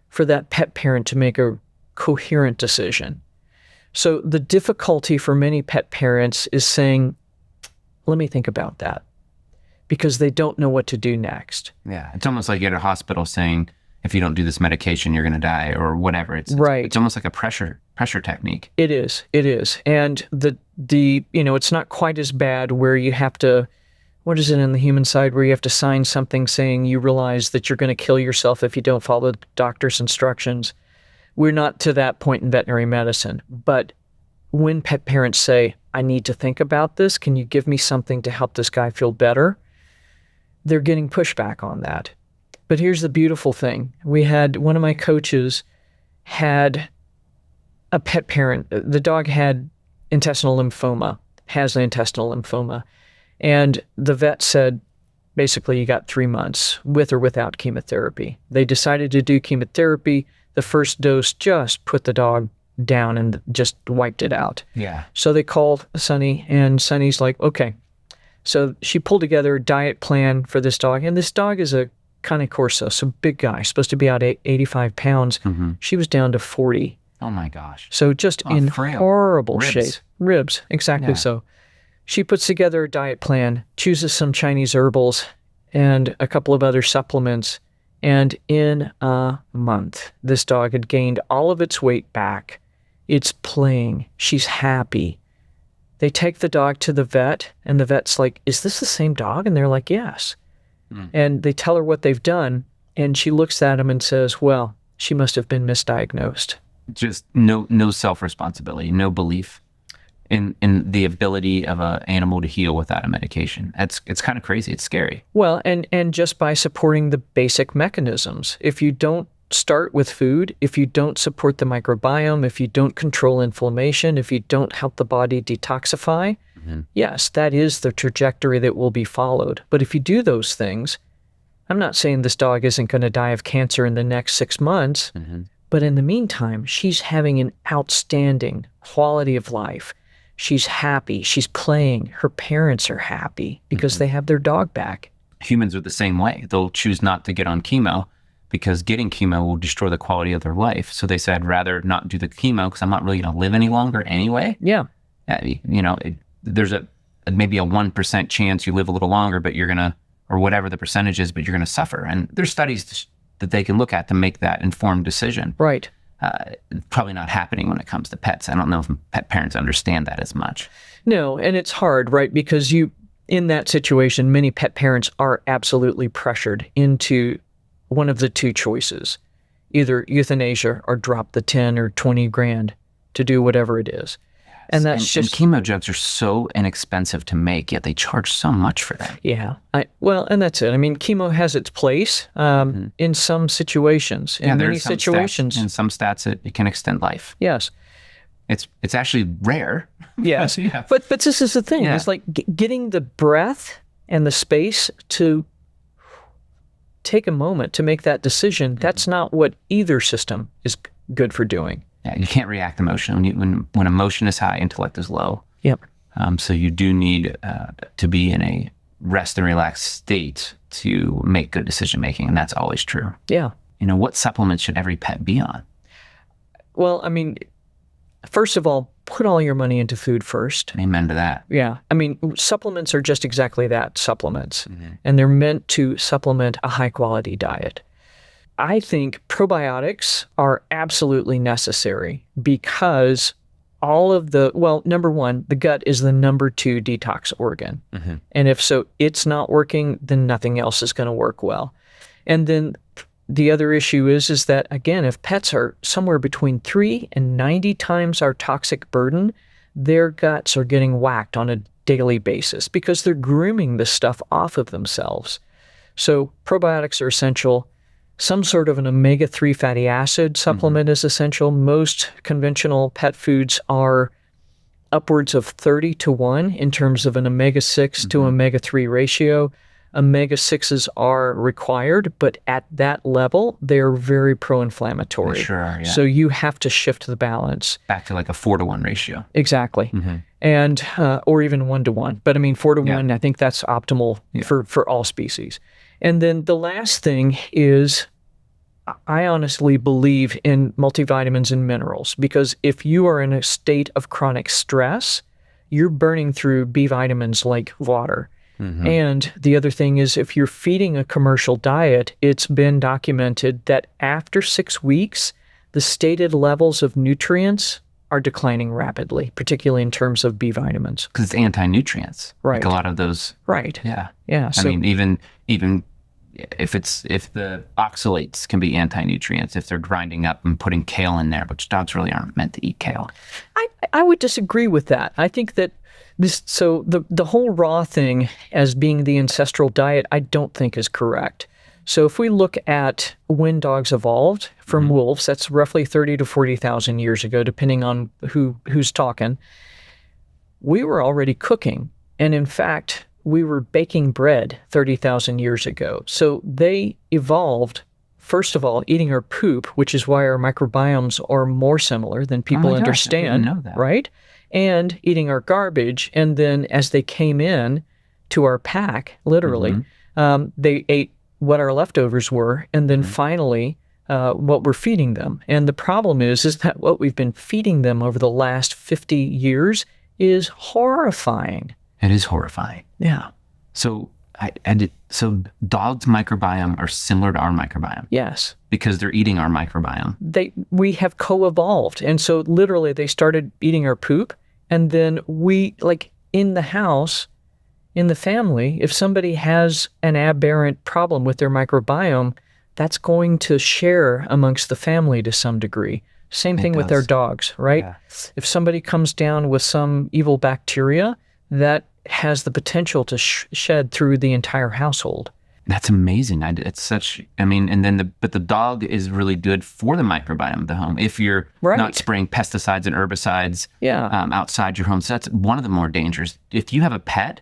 for that pet parent to make a coherent decision. So the difficulty for many pet parents is saying, let me think about that, because they don't know what to do next. Yeah, it's almost like you're at a hospital saying, if you don't do this medication, you're going to die, or whatever. It's almost like a pressure technique. It is. And the it's not quite as bad where you have to, what is it in the human side, where you have to sign something saying you realize that you're going to kill yourself if you don't follow the doctor's instructions. We're not to that point in veterinary medicine. But when pet parents say, I need to think about this, can you give me something to help this guy feel better? They're getting pushback on that. But here's the beautiful thing. We had one of my coaches had a pet parent. The dog had intestinal lymphoma, has intestinal lymphoma. And the vet said, basically, you got 3 months with or without chemotherapy. They decided to do chemotherapy. The first dose just put the dog down and just wiped it out. Yeah. So they called Sunny, and Sunny's like, okay. So she pulled together a diet plan for this dog, and this dog is a Cane Corso, so big guy, supposed to be out 85 pounds. She was down to 40. Oh my gosh. So just in frail. horrible Ribs. shape. Ribs, exactly so. She puts together a diet plan, chooses some Chinese herbals and a couple of other supplements, and in a month, this dog had gained all of its weight back. It's playing. She's happy. They take the dog to the vet, and the vet's like, is this the same dog? And they're like, yes. And they tell her what they've done, and she looks at him and says, well, she must have been misdiagnosed. Just no self-responsibility, no belief in the ability of an animal to heal without a medication. It's kind of crazy. It's scary. Well, and just by supporting the basic mechanisms, if you don't start with food, if you don't support the microbiome, if you don't control inflammation, if you don't help the body detoxify, yes, that is the trajectory that will be followed. But if you do those things, I'm not saying this dog isn't going to die of cancer in the next 6 months, but in the meantime, she's having an outstanding quality of life. She's happy. She's playing. Her parents are happy because they have their dog back. Humans are the same way. They'll choose not to get on chemo because getting chemo will destroy the quality of their life. So they say, I'd rather not do the chemo because I'm not really going to live any longer anyway. Yeah. There's maybe a 1% chance you live a little longer, but you're going to, or whatever the percentage is, but you're going to suffer. And there's studies that they can look at to make that informed decision. Right. Probably not happening when it comes to pets. I don't know if pet parents understand that as much. No, and it's hard, right? Because in that situation, many pet parents are absolutely pressured into one of the two choices, either euthanasia or drop the 10 or 20 grand to do whatever it is. And that's and just chemo drugs are so inexpensive to make, yet they charge so much for them. Yeah. And that's it. I mean, chemo has its place in some situations. In many situations. In some stats, it can extend life. Yes. It's actually rare. Yes. Yeah. But this is the thing. Yeah. It's like getting the breath and the space to take a moment to make that decision. That's not what either system is good for doing. Yeah, you can't react emotionally. When emotion is high, intellect is low. Yep. So you do need to be in a rest and relaxed state to make good decision making, and that's always true. Yeah. What supplements should every pet be on? Well, I mean, first of all, put all your money into food first. Amen to that. Yeah. I mean, supplements are just exactly that, supplements. And they're meant to supplement a high-quality diet. I think probiotics are absolutely necessary because number one, the gut is the number 2 detox organ. And if so, it's not working, then nothing else is going to work well. And then the other issue is that, again, if pets are somewhere between 3 and 90 times our toxic burden, their guts are getting whacked on a daily basis because they're grooming this stuff off of themselves. So probiotics are essential. Some sort of an omega-3 fatty acid supplement is essential. Most conventional pet foods are upwards of 30 to 1 in terms of an omega-6 to omega-3 ratio. Omega-6s are required, but at that level, they're very pro-inflammatory. They sure are, yeah. So you have to shift the balance. Back to like a 4-to-1 ratio. Exactly. And, or even 1-to-1. But I mean, 4-to-1, I think that's optimal for all species. And then the last thing is, I honestly believe in multivitamins and minerals, because if you are in a state of chronic stress, you're burning through B vitamins like water. And the other thing is, if you're feeding a commercial diet, it's been documented that after 6 weeks, the stated levels of nutrients are declining rapidly, particularly in terms of B vitamins. Because it's anti-nutrients. Right. Like a lot of those. Right. Yeah. Yeah. I mean, even if the oxalates can be anti-nutrients, if they're grinding up and putting kale in there, which dogs really aren't meant to eat kale. I would disagree with that. I think that the whole raw thing as being the ancestral diet, I don't think is correct. So if we look at when dogs evolved from wolves, that's roughly 30 to 40,000 years ago, depending on who's talking, we were already cooking. And in fact, we were baking bread 30,000 years ago. So they evolved first of all, eating our poop, which is why our microbiomes are more similar than people gosh, I understand, didn't know that. right? And eating our garbage. And then as they came in to our pack, literally, they ate what our leftovers were. And then finally, what we're feeding them. And the problem is that what we've been feeding them over the last 50 years is horrifying. It is horrifying. Yeah. So so dogs' microbiome are similar to our microbiome. Yes. Because they're eating our microbiome. We have co-evolved. And so literally they started eating our poop. And then we, like in the house, in the family, if somebody has an aberrant problem with their microbiome, that's going to share amongst the family to some degree. Same thing with our dogs, right? Yeah. If somebody comes down with some evil bacteria, that has the potential to shed through the entire household. That's amazing. It's such, and then but the dog is really good for the microbiome of the home. If you're not spraying pesticides and herbicides outside your home. So that's one of the more dangers. If you have a pet,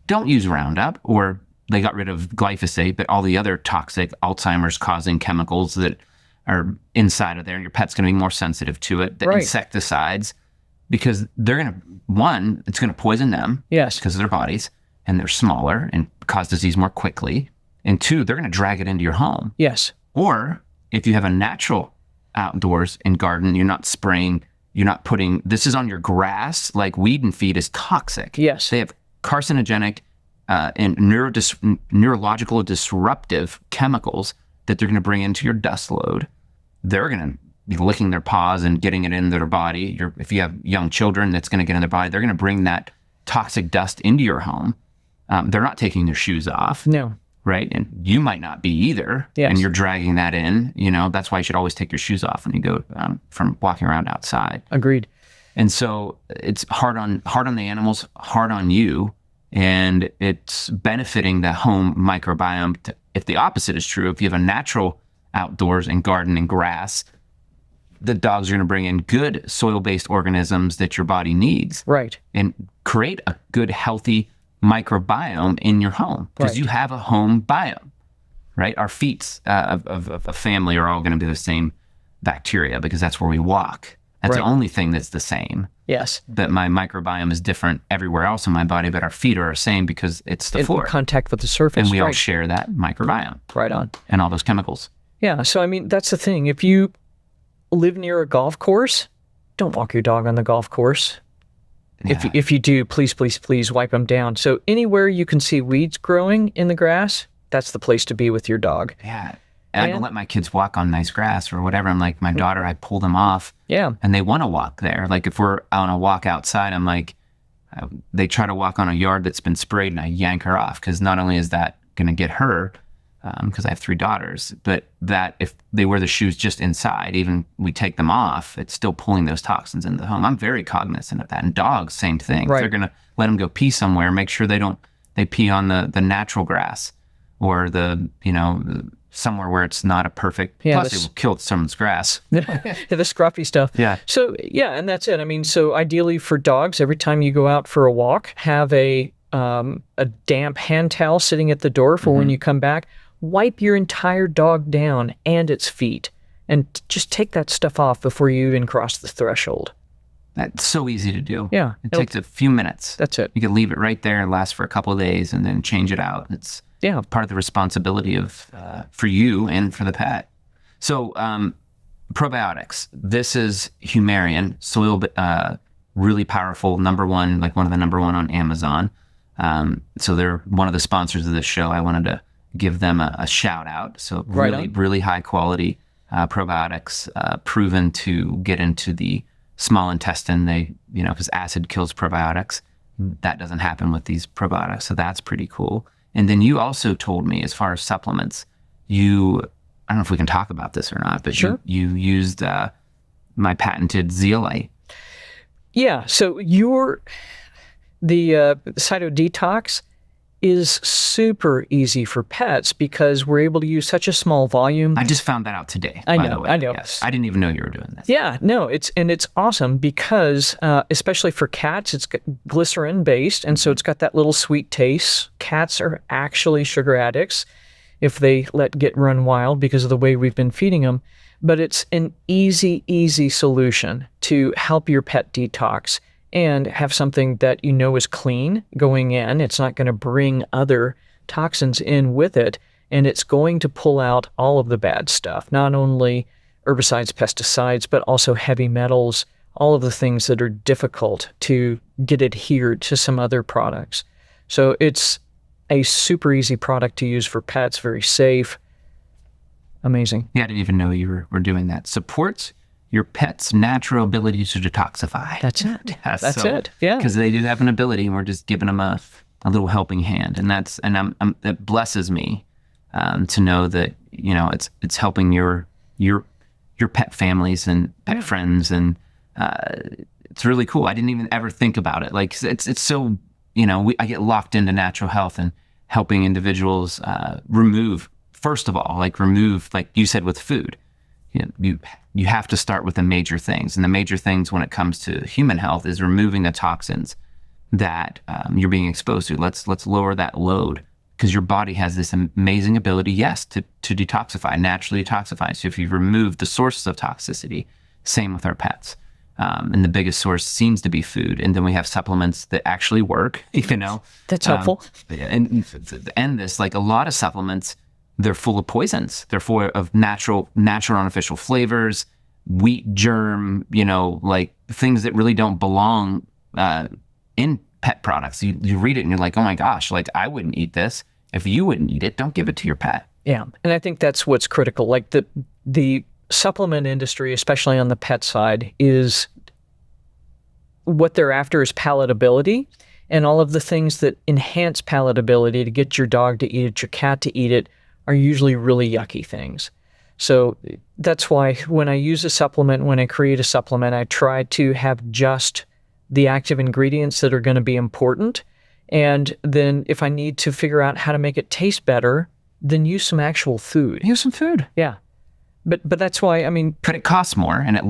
don't use Roundup, or they got rid of glyphosate, but all the other toxic Alzheimer's causing chemicals that are inside of there, and your pet's going to be more sensitive to it. The insecticides, because they're going to, it's going to poison them. Yes. Because of their bodies, and they're smaller and cause disease more quickly. And two, they're going to drag it into your home. Yes. Or if you have a natural outdoors and garden, you're not spraying, you're not putting, this is on your grass, like weed and feed is toxic. Yes. They have carcinogenic and neurological disruptive chemicals that they're going to bring into your dust load. They're going to be licking their paws and getting it into their body. If you have young children, that's going to get in their body. They're going to bring that toxic dust into your home. They're not taking their shoes off. No. Right? And you might not be either. Yes. And you're dragging that in. That's why you should always take your shoes off when you go from walking around outside. Agreed. And so it's hard on the animals, hard on you. And it's benefiting the home microbiome. If the opposite is true, if you have a natural outdoors and garden and grass, the dogs are going to bring in good soil-based organisms that your body needs. Right. And create a good, healthy microbiome in your home, because you have a home biome, right? Our feet of a family are all going to be the same bacteria, because that's where we walk. That's the only thing that's the same. Yes. But my microbiome is different everywhere else in my body, but our feet are the same because it's the floor. Contact with the surface. And we all share that microbiome. Right on. And all those chemicals. Yeah. So, that's the thing. If you live near a golf course, don't walk your dog on the golf course. Yeah. If you do, please wipe them down. So anywhere you can see weeds growing in the grass, that's the place to be with your dog. Yeah. And I don't let my kids walk on nice grass or whatever. I'm like, my daughter, I pull them off. Yeah. And they want to walk there. Like if we're on a walk outside, I'm like, they try to walk on a yard that's been sprayed, and I yank her off, because not only is that going to get her, because I have 3 daughters, but that if they wear the shoes just inside, even we take them off, it's still pulling those toxins into the home. I'm very cognizant of that. And dogs, same thing. Right. If they're going to let them go pee somewhere, make sure they pee on the natural grass, or somewhere where it's not a perfect, plus it will kill someone's grass. The scruffy stuff. Yeah. So, and that's it. So ideally for dogs, every time you go out for a walk, have a damp hand towel sitting at the door for when you come back. Wipe your entire dog down and its feet, and just take that stuff off before you even cross the threshold. That's so easy to do. Yeah. It takes a few minutes. That's it. You can leave it right there and last for a couple of days, and then change it out. It's part of the responsibility of for you and for the pet. So probiotics. This is Humarian, soil, really powerful, number one, like one of the number one on Amazon. So they're one of the sponsors of this show. I wanted to give them a shout out. So really high quality probiotics, proven to get into the small intestine. They, because acid kills probiotics. That doesn't happen with these probiotics. So that's pretty cool. And then you also told me, as far as supplements, I don't know if we can talk about this or not, but sure. you used my patented zeolite. Yeah. So the Cyto Detox is super easy for pets, because we're able to use such a small volume. I just found that out today. I know. Yes. I didn't even know you were doing this. Yeah, no, it's awesome, because especially for cats, it's glycerin based, and so it's got that little sweet taste. Cats are actually sugar addicts, if they get run wild because of the way we've been feeding them. But it's an easy solution to help your pet detox and have something that you know is clean going in. It's not going to bring other toxins in with it, and it's going to pull out all of the bad stuff, not only herbicides, pesticides, but also heavy metals, all of the things that are difficult to get adhered to some other products. So it's a super easy product to use for pets, very safe. Amazing. Yeah, I didn't even know you were doing that. Supports your pet's natural ability to detoxify. That's it. Yeah, That's it. Yeah. Because they do have an ability, and we're just giving them a little helping hand, and it blesses me to know that it's helping your pet families and pet friends, and it's really cool. I didn't even ever think about it. Like it's so I get locked into natural health and helping individuals remove. First of all, like you said with food, you have to start with the major things. And the major things when it comes to human health is removing the toxins that you're being exposed to. Let's lower that load, because your body has this amazing ability, yes, to detoxify, naturally detoxify. So if you remove the sources of toxicity, same with our pets. And the biggest source seems to be food. And then we have supplements that actually work, That's helpful. And to end this, like a lot of supplements, they're full of poisons. They're full of natural artificial flavors, wheat germ, like things that really don't belong in pet products. You read it and you're like, oh my gosh, like I wouldn't eat this. If you wouldn't eat it, don't give it to your pet. Yeah. And I think that's what's critical. Like the supplement industry, especially on the pet side, is what they're after is palatability, and all of the things that enhance palatability to get your dog to eat it, your cat to eat it, are usually really yucky things. So that's why when I use a supplement, when I create a supplement, I try to have just the active ingredients that are going to be important. And then if I need to figure out how to make it taste better, then use some actual food. Use some food. Yeah. But that's why, But it costs more, and it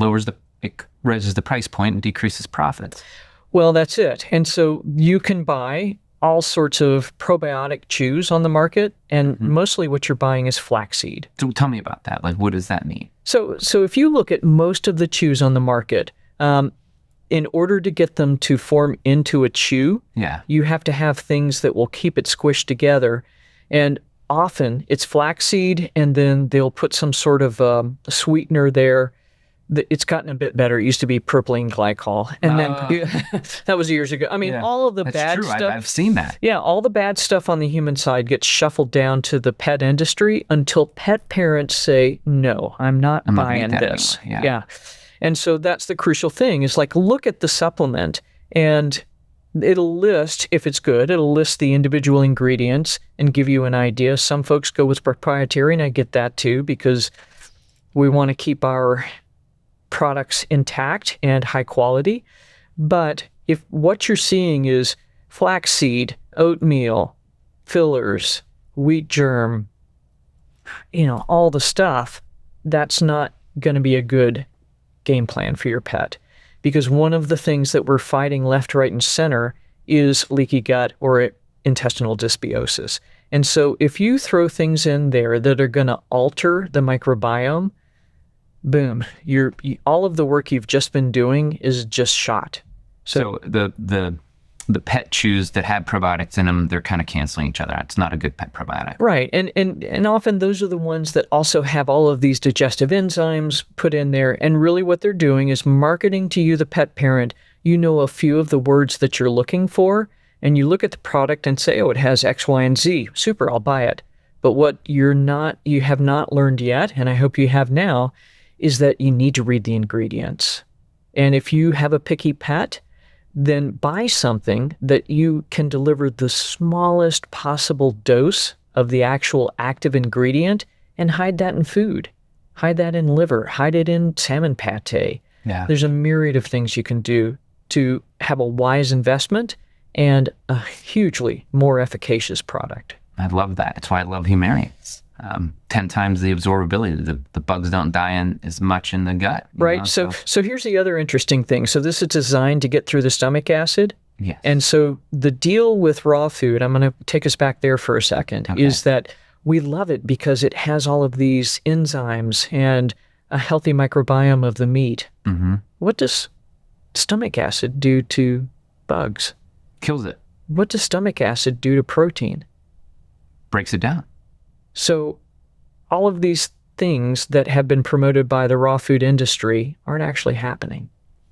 raises the price point and decreases profits. Well, that's it. And so you can buy all sorts of probiotic chews on the market, and mostly what you're buying is flaxseed. So tell me about that. Like, what does that mean? So if you look at most of the chews on the market, in order to get them to form into a chew, you have to have things that will keep it squished together. And often it's flaxseed, and then they'll put some sort of sweetener there. It's gotten a bit better. It used to be propylene glycol. And then that was years ago. All of the bad stuff. I've seen that. Yeah, all the bad stuff on the human side gets shuffled down to the pet industry until pet parents say, no, I'm not buying this. Yeah. And so that's the crucial thing is like, look at the supplement, and it'll list, if it's good, it'll list the individual ingredients and give you an idea. Some folks go with proprietary, and I get that too, because we want to keep our products intact and high quality. But if what you're seeing is flaxseed, oatmeal, fillers, wheat germ, all the stuff, that's not going to be a good game plan for your pet. Because one of the things that we're fighting left, right, and center is leaky gut or intestinal dysbiosis. And so if you throw things in there that are going to alter the microbiome, boom, all of the work you've just been doing is just shot. So the pet chews that have probiotics in them, they're kind of canceling each other. It's not a good pet probiotic. Right. And often those are the ones that also have all of these digestive enzymes put in there. And really what they're doing is marketing to you, the pet parent. You know a few of the words that you're looking for, and you look at the product and say, oh, it has X, Y, and Z. Super, I'll buy it. But what you have not learned yet, and I hope you have now, is that you need to read the ingredients. And if you have a picky pet, then buy something that you can deliver the smallest possible dose of the actual active ingredient and hide that in food. Hide that in liver. Hide it in salmon pate. Yeah. There's a myriad of things you can do to have a wise investment and a hugely more efficacious product. I love that. That's why I love Humarians. 10 times the absorbability. The bugs don't die as much in the gut. Right. So here's the other interesting thing. So this is designed to get through the stomach acid. Yes. And so the deal with raw food, I'm going to take us back there for a second, is that we love it because it has all of these enzymes and a healthy microbiome of the meat. Mm-hmm. What does stomach acid do to bugs? Kills it. What does stomach acid do to protein? Breaks it down. So all of these things that have been promoted by the raw food industry aren't actually happening.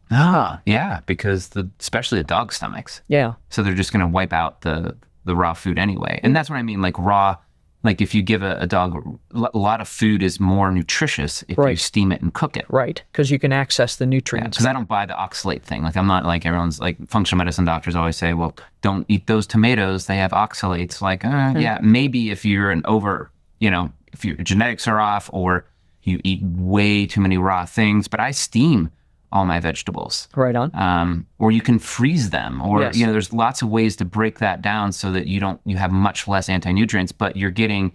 Yeah, because especially the dog stomachs. Yeah. So they're just going to wipe out the raw food anyway. And that's what I mean, like raw, like if you give a dog, a lot of food is more nutritious if you steam it and cook it. Right, because you can access the nutrients. Because I don't buy the oxalate thing. Like I'm not like everyone's like functional medicine doctors always say, well, don't eat those tomatoes. They have oxalates. Like, yeah, maybe if you're if your genetics are off or you eat way too many raw things, but I steam all my vegetables. Right on. Or you can freeze them, or Yes. there's lots of ways to break that down so that you have much less anti-nutrients, but you're getting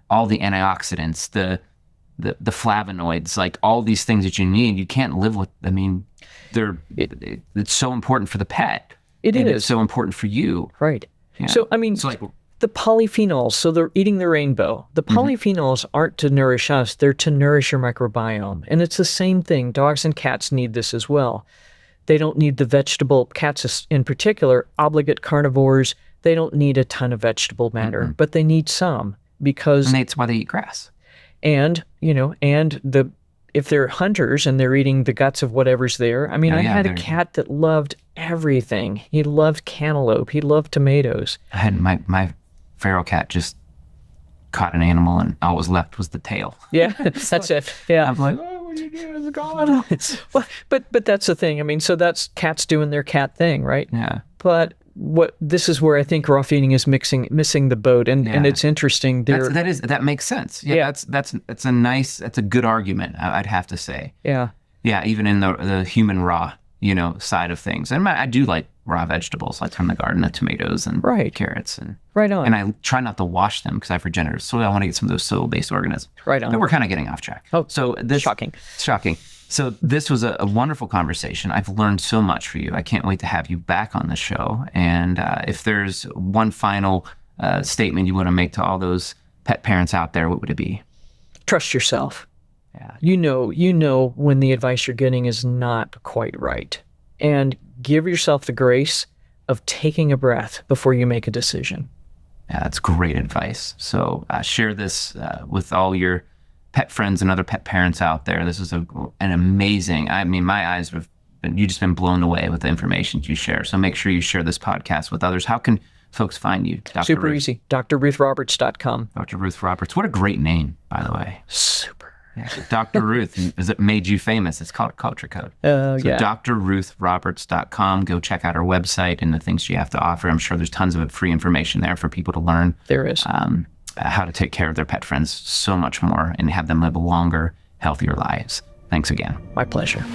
all the antioxidants, the flavonoids, like all these things that you need. You can't live with. I mean, it's so important for the pet. It's so important for you. Right. Yeah. So I mean, the polyphenols, so they're eating the rainbow. The polyphenols aren't to nourish us, they're to nourish your microbiome. And it's the same thing. Dogs and cats need this as well. They don't need the vegetable, cats in particular, obligate carnivores, they don't need a ton of vegetable matter, but they need some because... And that's why they eat grass. And, if they're hunters and they're eating the guts of whatever's there, I mean, I had a cat that loved everything. He loved cantaloupe. He loved tomatoes. I had my feral cat just caught an animal and all was left was the tail. Yeah, that's it. Yeah. I'm like, oh, what are you doing? It's gone. Well, but that's the thing. I mean, so that's cats doing their cat thing, right? Yeah. But this is where I think raw feeding is missing the boat, and it's interesting. That makes sense. Yeah, that's a good argument. I'd have to say. Yeah. Yeah, even in the human raw, side of things, and I do like raw vegetables, like from the garden, the tomatoes and carrots and right on. And I try not to wash them because I have regenerative soil. I want to get some of those soil-based organisms. Right on. But we're kind of getting off track. Oh, so this shocking. So this was a wonderful conversation. I've learned so much for you. I can't wait to have you back on the show. And if there's one final statement you want to make to all those pet parents out there, what would it be? Trust yourself. Yeah. You know when the advice you're getting is not quite right. And give yourself the grace of taking a breath before you make a decision. Yeah, that's great advice. So share this with all your pet friends and other pet parents out there. This is an amazing, I mean, my eyes you've just been blown away with the information you share. So make sure you share this podcast with others. How can folks find you, Dr. Super Ruth? easy. DrRuthRoberts.com. Dr. Ruth Roberts. What a great name, by the way. Super. Yeah. Dr. Ruth, has it made you famous? It's called Culture Code. Yeah. DrRuthRoberts.com. Go check out our website and the things you have to offer. I'm sure there's tons of free information there for people to learn. There is. How to take care of their pet friends, so much more, and have them live longer, healthier lives. Thanks again. My pleasure.